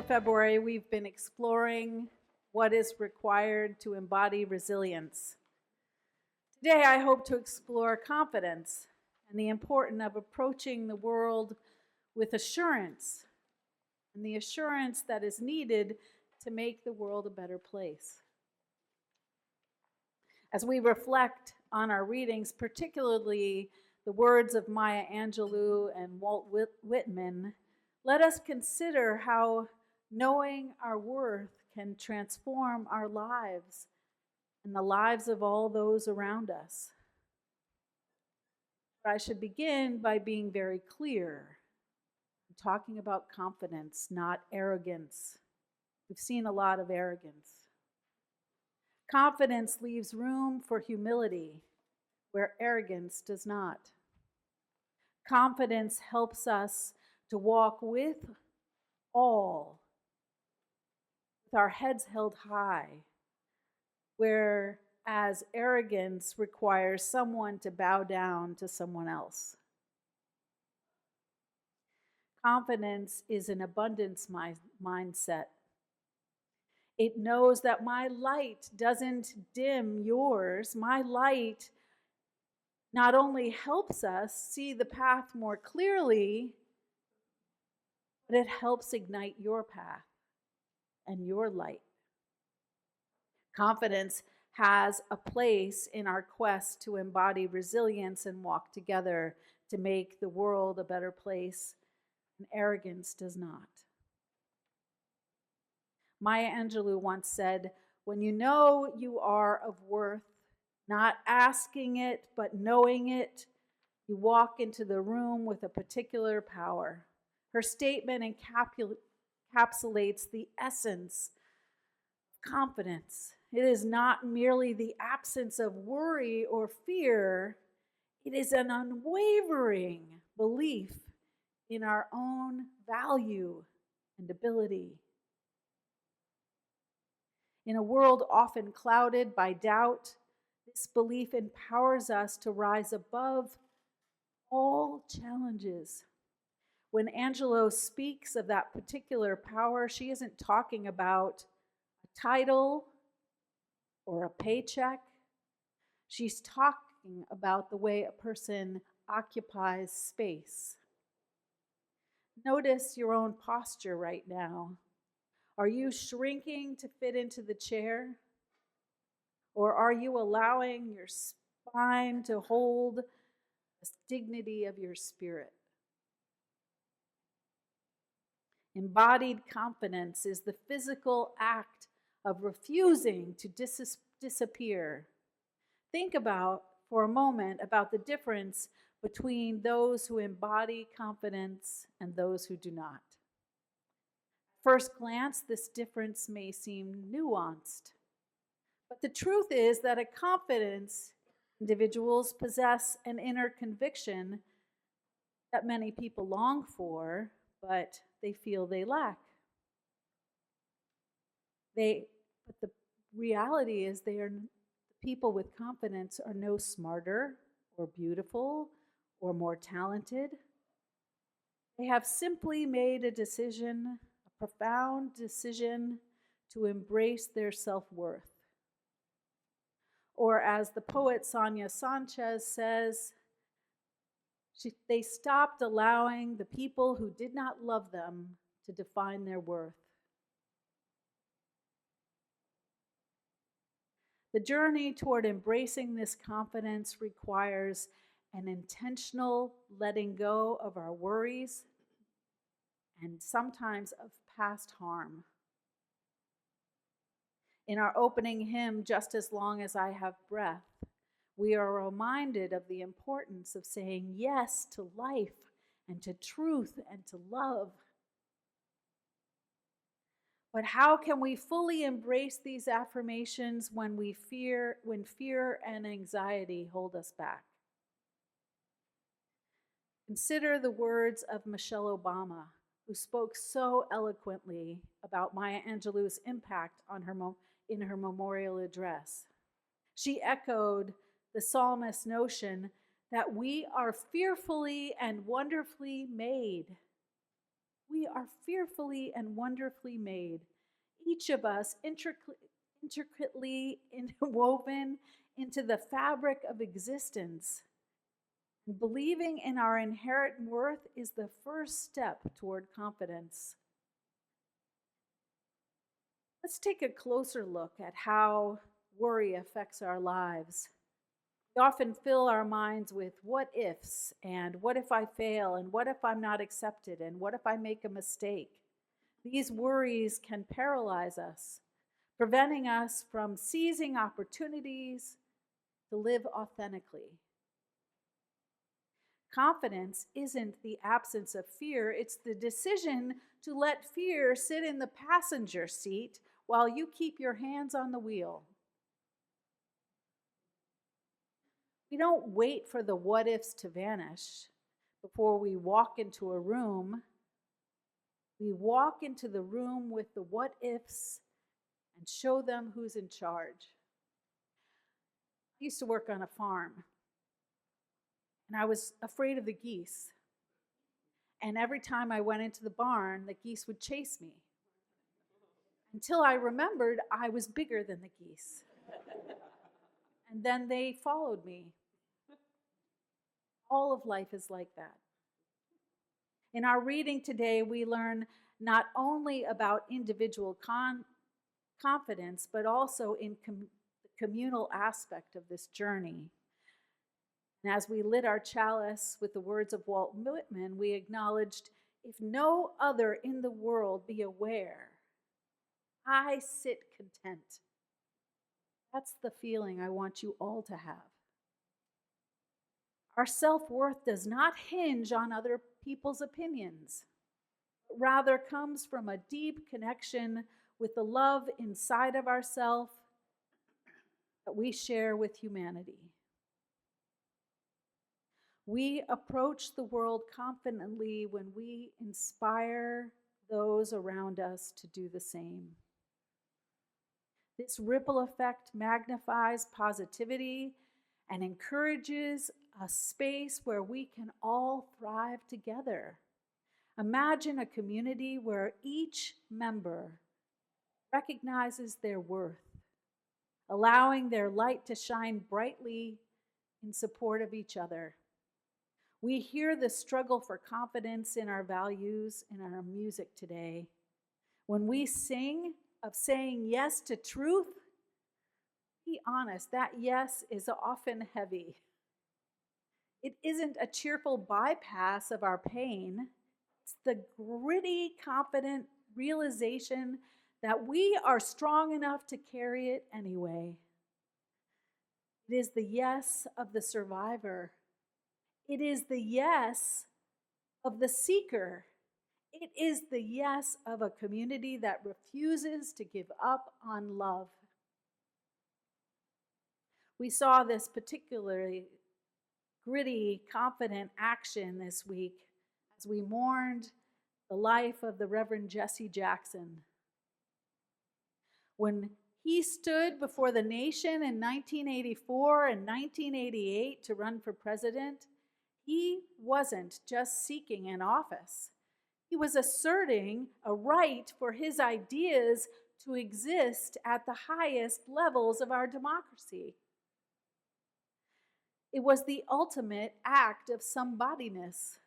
for February, we've been exploring what is required to embody resilience. Today, I hope to explore confidence and the importance of approaching the world with assurance and the assurance that is needed to make the world a better place. As we reflect on our readings, particularly the words of Maya Angelou and Walt Whitman, let us consider how knowing our worth can transform our lives and the lives of all those around us. But I should begin by being very clear. I'm talking about confidence, not arrogance. We've seen a lot of arrogance. Confidence leaves room for humility where arrogance does not. Confidence helps us to walk with all, with our heads held high, whereas arrogance requires someone to bow down to someone else. Confidence is an abundance mindset. It knows that my light doesn't dim yours. My light not only helps us see the path more clearly, but it helps ignite your path and your light. Confidence has a place in our quest to embody resilience and walk together to make the world a better place, and arrogance does not. Maya Angelou once said, "When you know you are of worth, not asking it, but knowing it, you walk into the room with a particular power." Her statement encapsulates the essence of confidence. It is not merely the absence of worry or fear. It is an unwavering belief in our own value and ability. In a world often clouded by doubt, this belief empowers us to rise above all challenges. When Angelou speaks of that particular power, she isn't talking about a title or a paycheck. She's talking about the way a person occupies space. Notice your own posture right now. Are you shrinking to fit into the chair? Or are you allowing your spine to hold the dignity of your spirit? Embodied confidence is the physical act of refusing to disappear. Think for a moment about the difference between those who embody confidence and those who do not. At first glance, this difference may seem nuanced, but the truth is that at confidence, individuals possess an inner conviction that many people long for, but they feel they lack. But the reality is the people with confidence are no smarter or beautiful or more talented. They have simply made a decision, a profound decision, to embrace their self-worth. Or as the poet Sonia Sanchez says, they stopped allowing the people who did not love them to define their worth. The journey toward embracing this confidence requires an intentional letting go of our worries and sometimes of past harm. In our opening hymn, "Just as Long as I Have Breath," we are reminded of the importance of saying yes to life and to truth and to love. But how can we fully embrace these affirmations when fear and anxiety hold us back? Consider the words of Michelle Obama, who spoke so eloquently about Maya Angelou's impact on in her memorial address. She echoed the psalmist's notion that we are fearfully and wonderfully made. We are fearfully and wonderfully made, each of us intricately interwoven into the fabric of existence. And believing in our inherent worth is the first step toward confidence. Let's take a closer look at how worry affects our lives. We often fill our minds with what ifs, and what if I fail, and what if I'm not accepted, and what if I make a mistake. These worries can paralyze us, preventing us from seizing opportunities to live authentically. Confidence isn't the absence of fear, it's the decision to let fear sit in the passenger seat while you keep your hands on the wheel. We don't wait for the what ifs to vanish before we walk into a room. We walk into the room with the what ifs and show them who's in charge. I used to work on a farm, and I was afraid of the geese. And every time I went into the barn, the geese would chase me until I remembered I was bigger than the geese. And then they followed me. All of life is like that. In our reading today, we learn not only about individual confidence, but also in the communal aspect of this journey. And as we lit our chalice with the words of Walt Whitman, we acknowledged, if no other in the world be aware, I sit content. That's the feeling I want you all to have. Our self-worth does not hinge on other people's opinions, but rather comes from a deep connection with the love inside of ourselves that we share with humanity. We approach the world confidently when we inspire those around us to do the same. This ripple effect magnifies positivity and encourages a space where we can all thrive together. Imagine a community where each member recognizes their worth, allowing their light to shine brightly in support of each other. We hear the struggle for confidence in our values in our music today. When we sing of saying yes to truth, be honest, that yes is often heavy. It isn't a cheerful bypass of our pain. It's the gritty, confident realization that we are strong enough to carry it anyway. It is the yes of the survivor. It is the yes of the seeker. It is the yes of a community that refuses to give up on love. We saw this particularly gritty, confident action this week as we mourned the life of the Reverend Jesse Jackson. When he stood before the nation in 1984 and 1988 to run for president, he wasn't just seeking an office. He was asserting a right for his ideas to exist at the highest levels of our democracy. It was the ultimate act of somebodyness.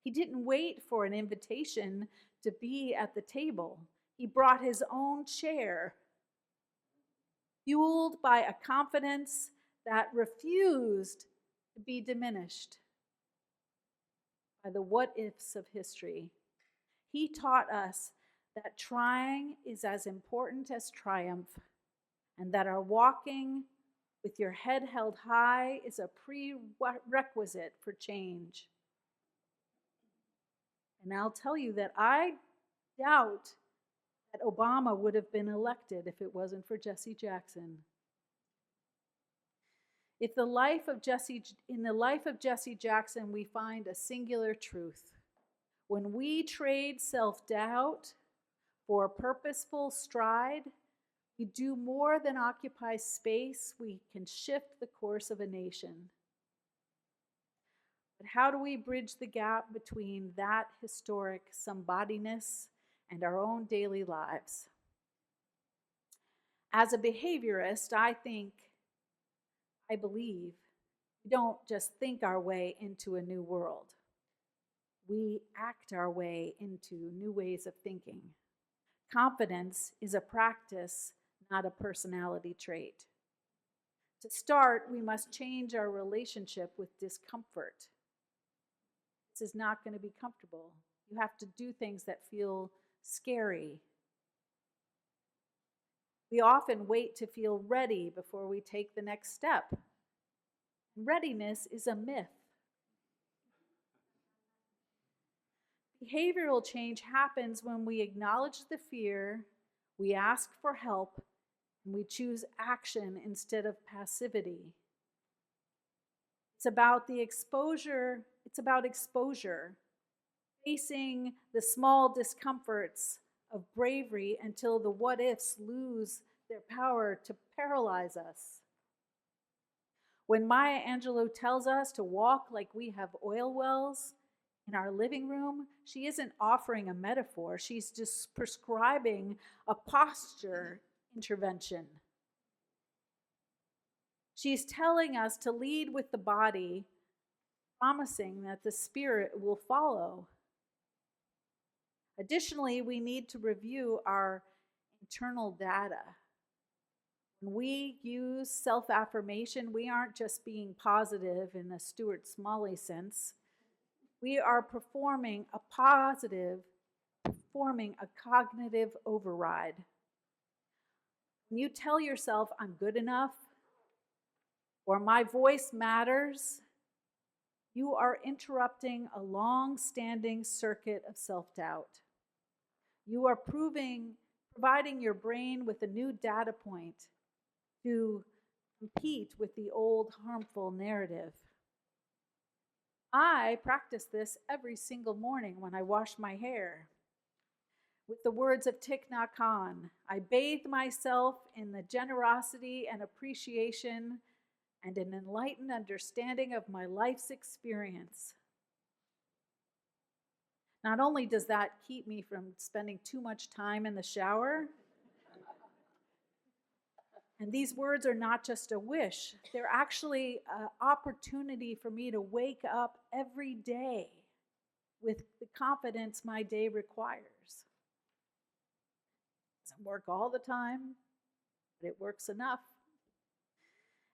He didn't wait for an invitation to be at the table. He brought his own chair, fueled by a confidence that refused to be diminished by the what-ifs of history. He taught us that trying is as important as triumph, and that our walking with your head held high is a prerequisite for change. And I'll tell you that I doubt that Obama would have been elected if it wasn't for Jesse Jackson. In the life of Jesse Jackson, we find a singular truth. When we trade self-doubt for a purposeful stride, we do more than occupy space, we can shift the course of a nation. But how do we bridge the gap between that historic somebodiness and our own daily lives? As a behaviorist, I believe, we don't just think our way into a new world. We act our way into new ways of thinking. Confidence is a practice, not a personality trait. To start, we must change our relationship with discomfort. This is not going to be comfortable. You have to do things that feel scary. We often wait to feel ready before we take the next step. Readiness is a myth. Behavioral change happens when we acknowledge the fear, we ask for help, and we choose action instead of passivity. It's about exposure, facing the small discomforts of bravery until the what ifs lose their power to paralyze us. When Maya Angelou tells us to walk like we have oil wells in our living room, she isn't offering a metaphor, she's just prescribing a posture intervention. She's telling us to lead with the body, promising that the spirit will follow. Additionally, we need to review our internal data. When we use self-affirmation, we aren't just being positive in the Stuart Smalley sense. We are performing a cognitive override. When you tell yourself, I'm good enough, or my voice matters, you are interrupting a long-standing circuit of self-doubt. You are providing your brain with a new data point to compete with the old harmful narrative. I practice this every single morning when I wash my hair. With the words of Thich Nhat Hanh, I bathe myself in the generosity and appreciation and an enlightened understanding of my life's experience. Not only does that keep me from spending too much time in the shower, and these words are not just a wish, they're actually an opportunity for me to wake up every day with the confidence my day requires. It doesn't work all the time, but it works enough.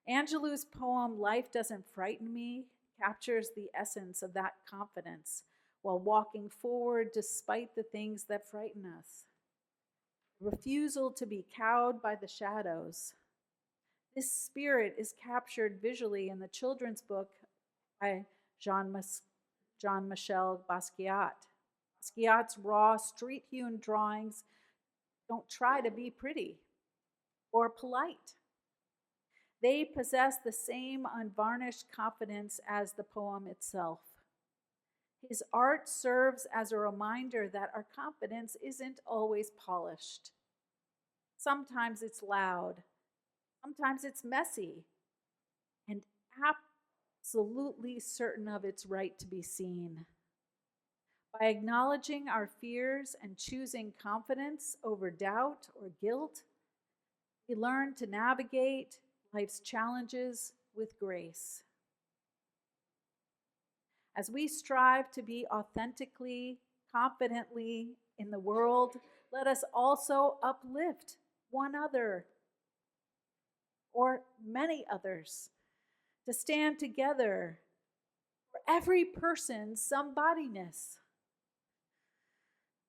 Angelou's poem, Life Doesn't Frighten Me, captures the essence of that confidence while walking forward despite the things that frighten us. Refusal to be cowed by the shadows. This spirit is captured visually in the children's book by Jean-Michel Basquiat. Basquiat's raw, street-hewn drawings don't try to be pretty or polite. They possess the same unvarnished confidence as the poem itself. His art serves as a reminder that our confidence isn't always polished. Sometimes it's loud, sometimes it's messy, and absolutely certain of its right to be seen. By acknowledging our fears and choosing confidence over doubt or guilt, we learn to navigate life's challenges with grace. As we strive to be authentically, confidently in the world, let us also uplift one other or many others to stand together for every person's somebodiness.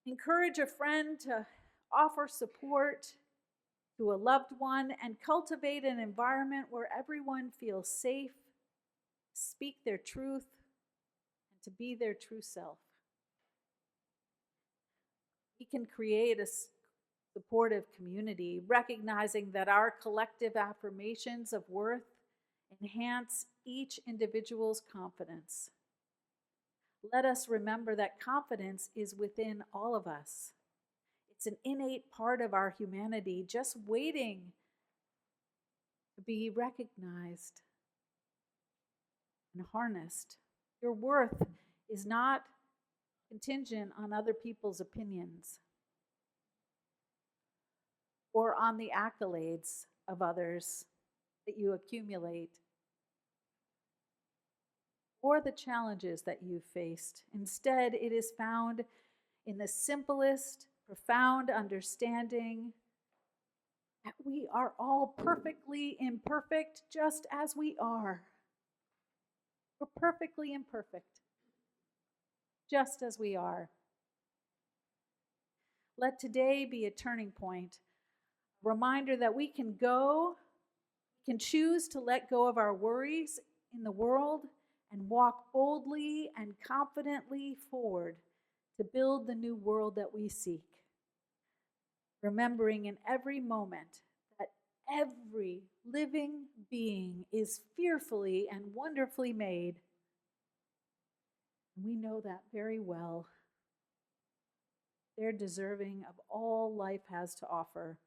Encourage a friend to offer support to a loved one and cultivate an environment where everyone feels safe, to speak their truth, and to be their true self. We can create a supportive community, recognizing that our collective affirmations of worth enhance each individual's confidence. Let us remember that confidence is within all of us. It's an innate part of our humanity, just waiting to be recognized and harnessed. Your worth is not contingent on other people's opinions or on the accolades of others that you accumulate or the challenges that you've faced. Instead, it is found in the simplest, profound understanding that we are all perfectly imperfect just as we are. We're perfectly imperfect just as we are. Let today be a turning point, a reminder that we can choose to let go of our worries in the world and walk boldly and confidently forward to build the new world that we seek. Remembering in every moment that every living being is fearfully and wonderfully made. We know that very well. They're deserving of all life has to offer.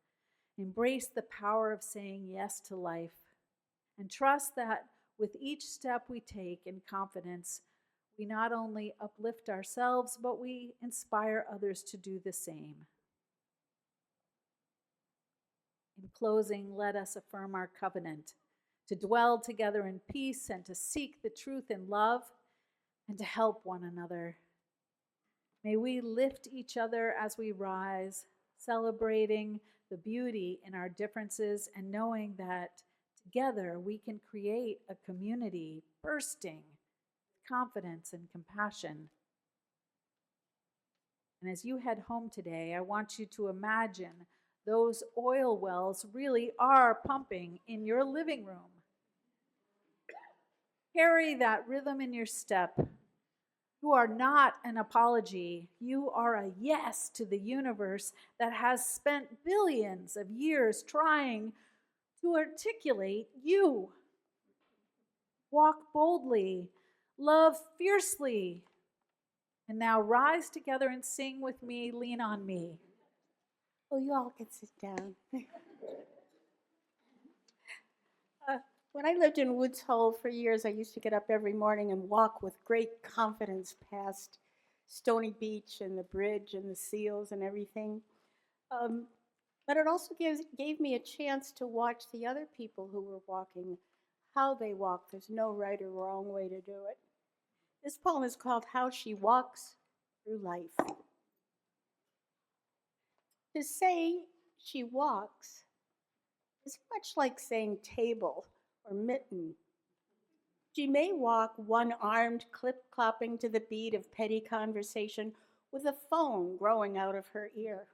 Embrace the power of saying yes to life and trust that with each step we take in confidence, we not only uplift ourselves, but we inspire others to do the same. In closing, let us affirm our covenant to dwell together in peace and to seek the truth in love and to help one another. May we lift each other as we rise, celebrating the beauty in our differences and knowing that together we can create a community bursting with confidence and compassion. And as you head home today, I want you to imagine those oil wells really are pumping in your living room. Carry that rhythm in your step. You are not an apology. You are a yes to the universe that has spent billions of years trying to articulate you. Walk boldly, love fiercely, and now rise together and sing with me, Lean on Me. Oh, you all can sit down. When I lived in Woods Hole for years, I used to get up every morning and walk with great confidence past Stony Beach and the bridge and the seals and everything. But it also gave me a chance to watch the other people who were walking, how they walk. There's no right or wrong way to do it. This poem is called How She Walks Through Life. To say she walks is much like saying table or mitten. She may walk one-armed, clip-clopping to the beat of petty conversation with a phone growing out of her ear.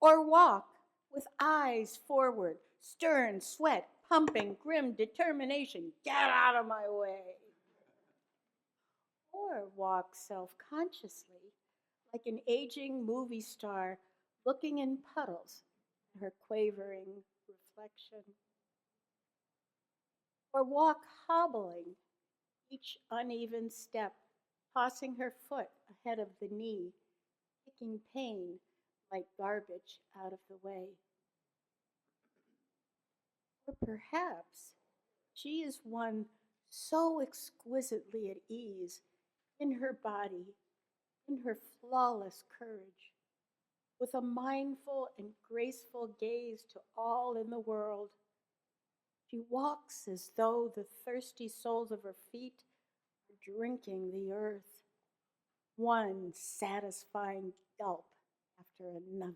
Or walk with eyes forward, stern, sweat, pumping, grim determination, get out of my way. Or walk self-consciously, like an aging movie star looking in puddles at her quavering reflection. Or walk hobbling, each uneven step, tossing her foot ahead of the knee, kicking pain like garbage out of the way. Or perhaps she is one so exquisitely at ease in her body, in her flawless courage, with a mindful and graceful gaze to all in the world. She walks as though the thirsty soles of her feet are drinking the earth, one satisfying gulp after another.